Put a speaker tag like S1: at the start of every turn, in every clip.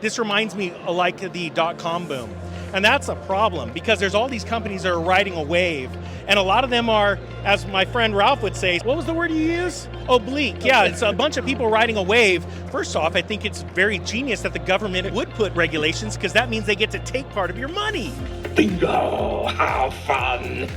S1: This reminds me like the dot-com boom. And that's a problem because there's all these companies that are riding a wave. And a lot of them are, as my friend Ralph would say, what was the word you use? Oblique. Yeah, it's a bunch of people riding a wave. First off, I think it's very genius that the government would put regulations because that means they get to take part of your money.
S2: Bingo! How fun!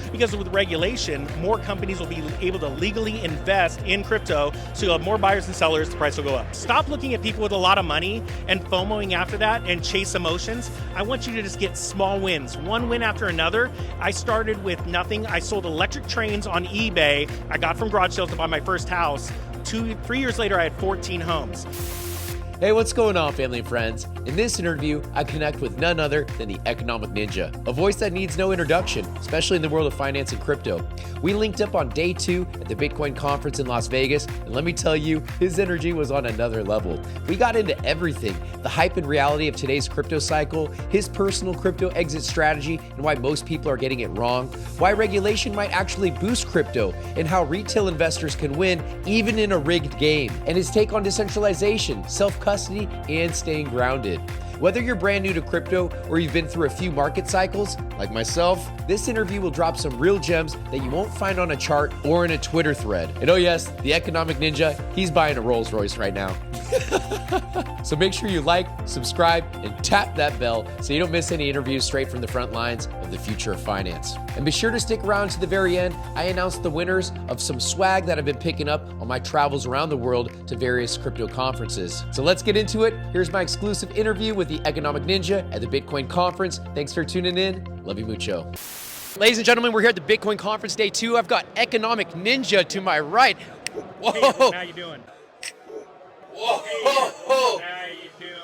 S1: Because with regulation, more companies will be able to legally invest in crypto, so you'll have more buyers and sellers, the price will go up. Stop looking at people with a lot of money and FOMOing after that and chase emotions. I want you to just get small wins, one win after another. I started with nothing. I sold electric trains on eBay. I got from garage sales to buy my first house. 3 years later, I had 14 homes.
S3: Hey, what's going on, family and friends? In this interview, I connect with none other than the Economic Ninja, a voice that needs no introduction, especially in the world of finance and crypto. We linked up on day 2 at the Bitcoin conference in Las Vegas, and let me tell you, his energy was on another level. We got into everything, the hype and reality of today's crypto cycle, his personal crypto exit strategy, and why most people are getting it wrong, why regulation might actually boost crypto, and how retail investors can win even in a rigged game, and his take on decentralization, self-custody, and staying grounded. Whether you're brand new to crypto or you've been through a few market cycles, like myself, this interview will drop some real gems that you won't find on a chart or in a Twitter thread. And oh yes, the Economic Ninja, he's buying a Rolls Royce right now. So make sure you like, subscribe, and tap that bell so you don't miss any interviews straight from the front lines of the future of finance. And be sure to stick around to the very end. I announced the winners of some swag that I've been picking up on my travels around the world to various crypto conferences. So let's get into it. Here's my exclusive interview with the Economic Ninja at the Bitcoin conference. Thanks for tuning in. Love you mucho. Ladies and gentlemen, we're here at the Bitcoin conference day 2. I've got Economic Ninja to my right. Whoa.
S1: Hey, how you doing?
S3: Whoa.
S1: How you doing?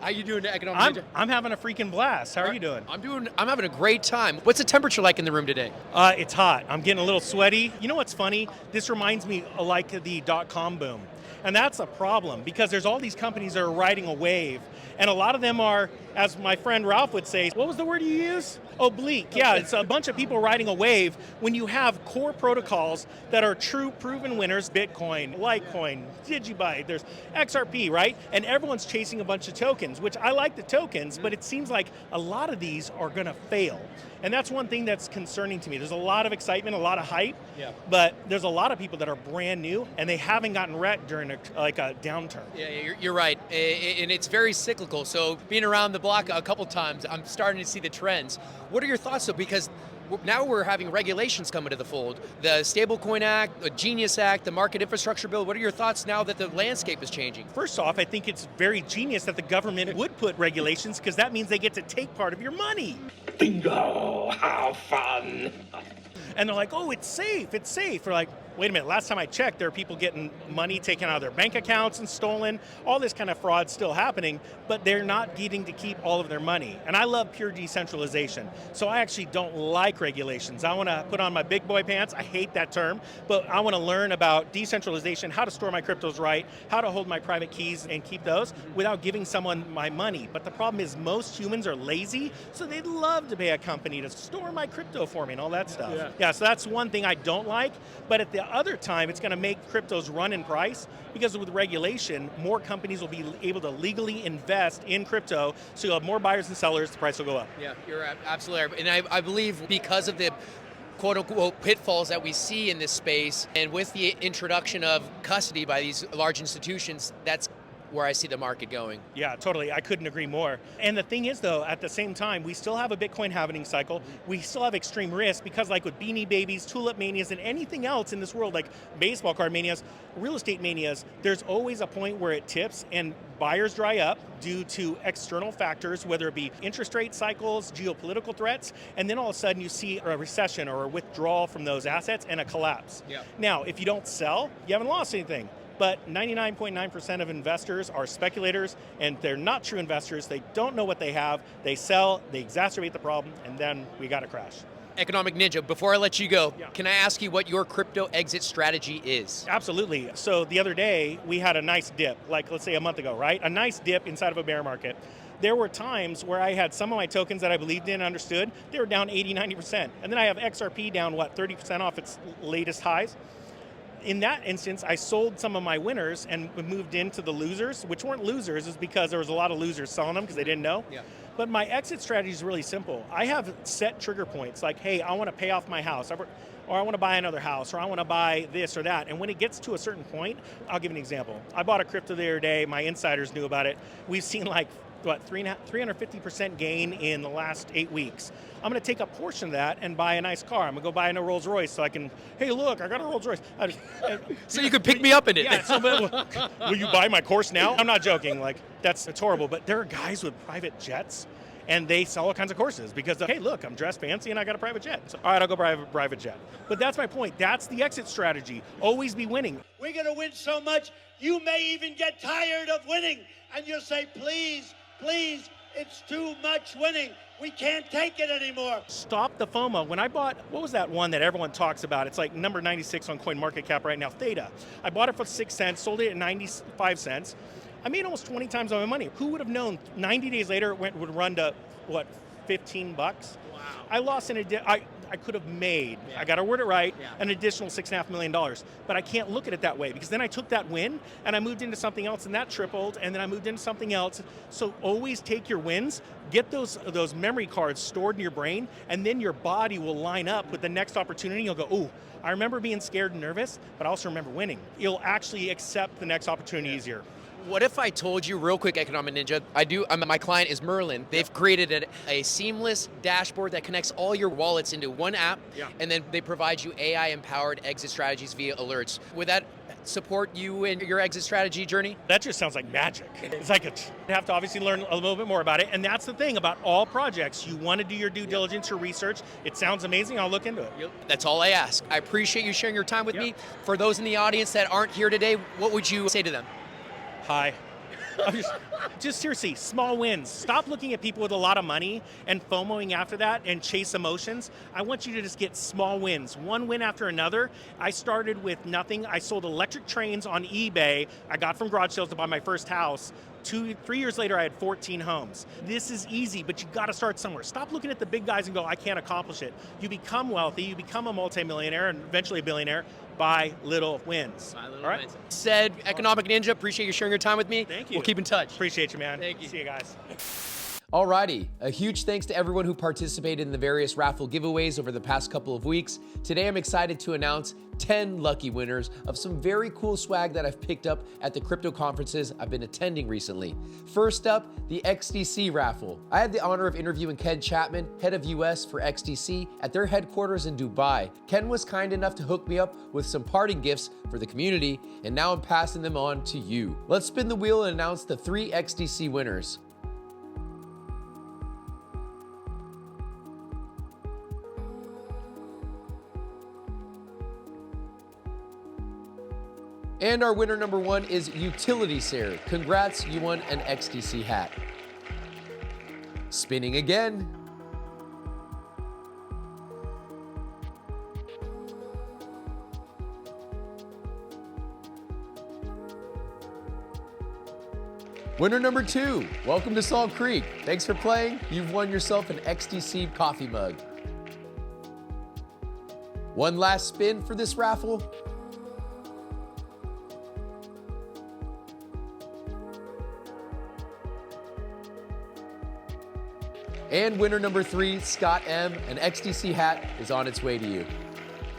S3: How you doing, Economic Ninja?
S1: I'm having a freaking blast. How are you doing?
S3: I'm having a great time. What's the temperature like in the room today?
S1: It's hot. I'm getting a little sweaty. You know what's funny? This reminds me like the dot-com boom. And that's a problem because there's all these companies that are riding a wave. And a lot of them are, as my friend Ralph would say, what was the word you use? Oblique. Yeah, it's a bunch of people riding a wave when you have core protocols that are true proven winners, Bitcoin, Litecoin, Digibyte, there's XRP, right? And everyone's chasing a bunch of tokens, which I like the tokens, but it seems like a lot of these are gonna fail. And that's one thing that's concerning to me. There's a lot of excitement, a lot of hype, but there's a lot of people that are brand new and they haven't gotten wrecked during a downturn.
S3: Yeah, you're right. And it's very cyclical. So being around the block a couple times, I'm starting to see the trends. What are your thoughts though? Because now we're having regulations come into the fold. The Stablecoin Act, the Genius Act, the Market Infrastructure Bill. What are your thoughts now that the landscape is changing?
S1: First off, I think it's very genius that the government would put regulations because that means they get to take part of your money.
S2: Bingo! How fun!
S1: And they're like, oh, it's safe, it's safe. We're like, wait a minute, last time I checked, there are people getting money taken out of their bank accounts and stolen. All this kind of fraud still happening, but they're not getting to keep all of their money. And I love pure decentralization. So I actually don't like regulations. I want to put on my big boy pants. I hate that term, but I want to learn about decentralization, how to store my cryptos right, how to hold my private keys and keep those without giving someone my money. But the problem is most humans are lazy, so they'd love to pay a company to store my crypto for me and all that stuff. Yeah, so that's one thing I don't like, but at the other time, it's going to make cryptos run in price because with regulation, more companies will be able to legally invest in crypto, so you'll have more buyers and sellers, the price will go up.
S3: Yeah, you're absolutely right. And I believe because of the quote-unquote pitfalls that we see in this space, and with the introduction of custody by these large institutions, that's where I see the market going.
S1: Yeah, totally. I couldn't agree more. And the thing is, though, at the same time, we still have a Bitcoin halving cycle. We still have extreme risk because like with beanie babies, tulip manias, and anything else in this world, like baseball card manias, real estate manias, there's always a point where it tips and buyers dry up due to external factors, whether it be interest rate cycles, geopolitical threats, and then all of a sudden you see a recession or a withdrawal from those assets and a collapse.
S3: Yeah.
S1: Now, if you don't sell, you haven't lost anything. But 99.9% of investors are speculators, and they're not true investors. They don't know what they have. They sell, they exacerbate the problem, and then we got a crash.
S3: Economic Ninja, before I let you go,
S1: Yeah.
S3: can I ask you what your crypto exit strategy is?
S1: Absolutely. So the other day, we had a nice dip, like let's say a month ago, right? A nice dip inside of a bear market. There were times where I had some of my tokens that I believed in and understood, they were down 80, 90%. And then I have XRP down, 30% off its latest highs. in that instance, I sold some of my winners and moved into the losers, which weren't losers, is because there was a lot of losers selling them because they didn't know.
S4: Yeah.
S1: But my exit strategy is really simple. I have set trigger points like, hey, I want to pay off my house, or I want to buy another house, or I want to buy this or that. And when it gets to a certain point, I'll give an example. I bought a crypto the other day. My insiders knew about it. We've seen like, 350% gain in the last 8 weeks. I'm going to take a portion of that and buy a nice car. I'm going to go buy a Rolls Royce so I can, hey, look, I got a Rolls Royce.
S4: So you could pick me up in it.
S1: Yeah, so, will you buy my course now? I'm not joking. Like, it's horrible. But there are guys with private jets, and they sell all kinds of courses because, hey, look, I'm dressed fancy and I got a private jet. So, all right, I'll go buy a private jet. But that's my point. That's the exit strategy. Always be winning.
S5: We're going to win so much, you may even get tired of winning. And you'll say, please, please, it's too much winning. We can't take it anymore.
S1: Stop the FOMO. When I bought, what was that one that everyone talks about? It's like number 96 on CoinMarketCap right now, Theta. I bought it for 6 cents, sold it at 95 cents. I made almost 20 times my money. Who would have known 90 days later it would run to, what, 15 bucks?
S4: Wow.
S1: I lost I could have made, I got to word it right, an additional $6.5 million. But I can't look at it that way because then I took that win and I moved into something else and that tripled, and then I moved into something else. So always take your wins, get those memory cards stored in your brain, and then your body will line up with the next opportunity. You'll go, ooh, I remember being scared and nervous, but I also remember winning. You'll actually accept the next opportunity easier.
S4: What if I told you, real quick, Economic Ninja, my client is Merlin. They've created a seamless dashboard that connects all your wallets into one app, and then they provide you AI-empowered exit strategies via alerts. Would that support you in your exit strategy journey?
S1: That just sounds like magic. It's like you have to obviously learn a little bit more about it, and that's the thing about all projects. You want to do your due diligence, your research. It sounds amazing. I'll look into it.
S4: That's all I ask. I appreciate you sharing your time with me. For those in the audience that aren't here today, what would you say to them?
S1: Hi. Just seriously, small wins. Stop looking at people with a lot of money and FOMOing after that and chase emotions. I want you to just get small wins, one win after another. I started with nothing. I sold electric trains on eBay. I got from garage sales to buy my first house. 3 years later, I had 14 homes. This is easy, but you got to start somewhere. Stop looking at the big guys and go, I can't accomplish it. You become wealthy, you become a multimillionaire and eventually a billionaire by little wins. All right?
S4: Said Economic Ninja, appreciate you sharing your time with me.
S1: Thank you.
S4: We'll keep in touch.
S1: Appreciate you, man.
S4: Thank you.
S1: See you guys.
S3: Alrighty, a huge thanks to everyone who participated in the various raffle giveaways over the past couple of weeks. Today I'm excited to announce 10 lucky winners of some very cool swag that I've picked up at the crypto conferences I've been attending recently. First up, the XDC raffle. I had the honor of interviewing Ken Chapman, head of US for XDC, at their headquarters in Dubai. Ken was kind enough to hook me up with some parting gifts for the community, and now I'm passing them on to you. Let's spin the wheel and announce the 3 XDC winners. And our winner number 1 is Utility Sir. Congrats, you won an XDC hat. Spinning again. Winner number 2, welcome to Salt Creek. Thanks for playing. You've won yourself an XDC coffee mug. One last spin for this raffle. And winner number 3, Scott M, an XDC hat is on its way to you.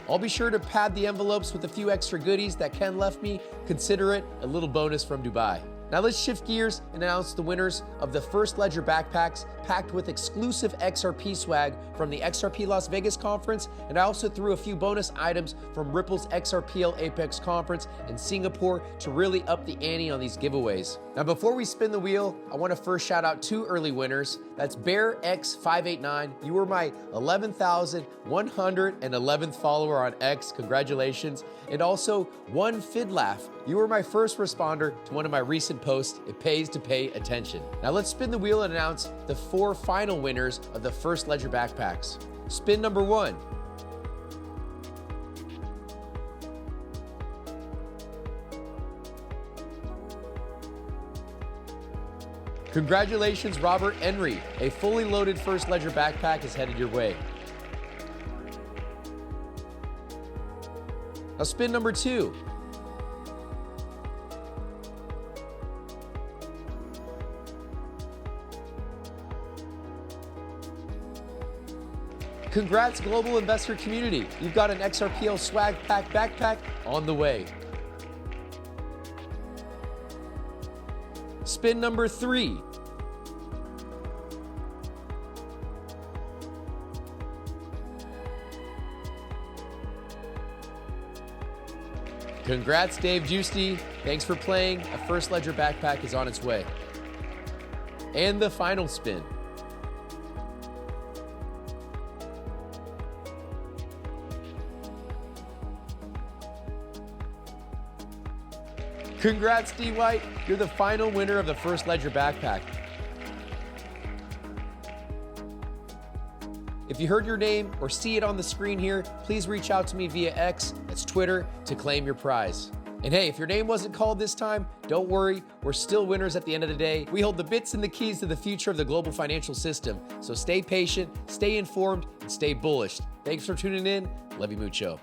S3: I'll be sure to pad the envelopes with a few extra goodies that Ken left me. Consider it a little bonus from Dubai. Now let's shift gears and announce the winners of the First Ledger backpacks packed with exclusive XRP swag from the XRP Las Vegas conference, and I also threw a few bonus items from Ripple's XRPL Apex conference in Singapore to really up the ante on these giveaways. Now before we spin the wheel, I want to first shout out 2 early winners. That's BearX589. You were my 11,111th follower on X. Congratulations. And also One Fidlaugh. You were my first responder to one of my recent posts. It pays to pay attention. Now let's spin the wheel and announce the 4 final winners of the First Ledger backpacks. Spin number 1. Congratulations, Robert Henry. A fully loaded First Ledger backpack is headed your way. Now spin number 2. Congrats, global investor community. You've got an XRPL swag pack backpack on the way. Spin number 3. Congrats, Dave Giusti. Thanks for playing. A First Ledger backpack is on its way. And the final spin. Congrats, D. White. You're the final winner of the First Ledger backpack. If you heard your name or see it on the screen here, please reach out to me via X, that's Twitter, to claim your prize. And hey, if your name wasn't called this time, don't worry, we're still winners at the end of the day. We hold the bits and the keys to the future of the global financial system. So stay patient, stay informed, and stay bullish. Thanks for tuning in. Love you mucho.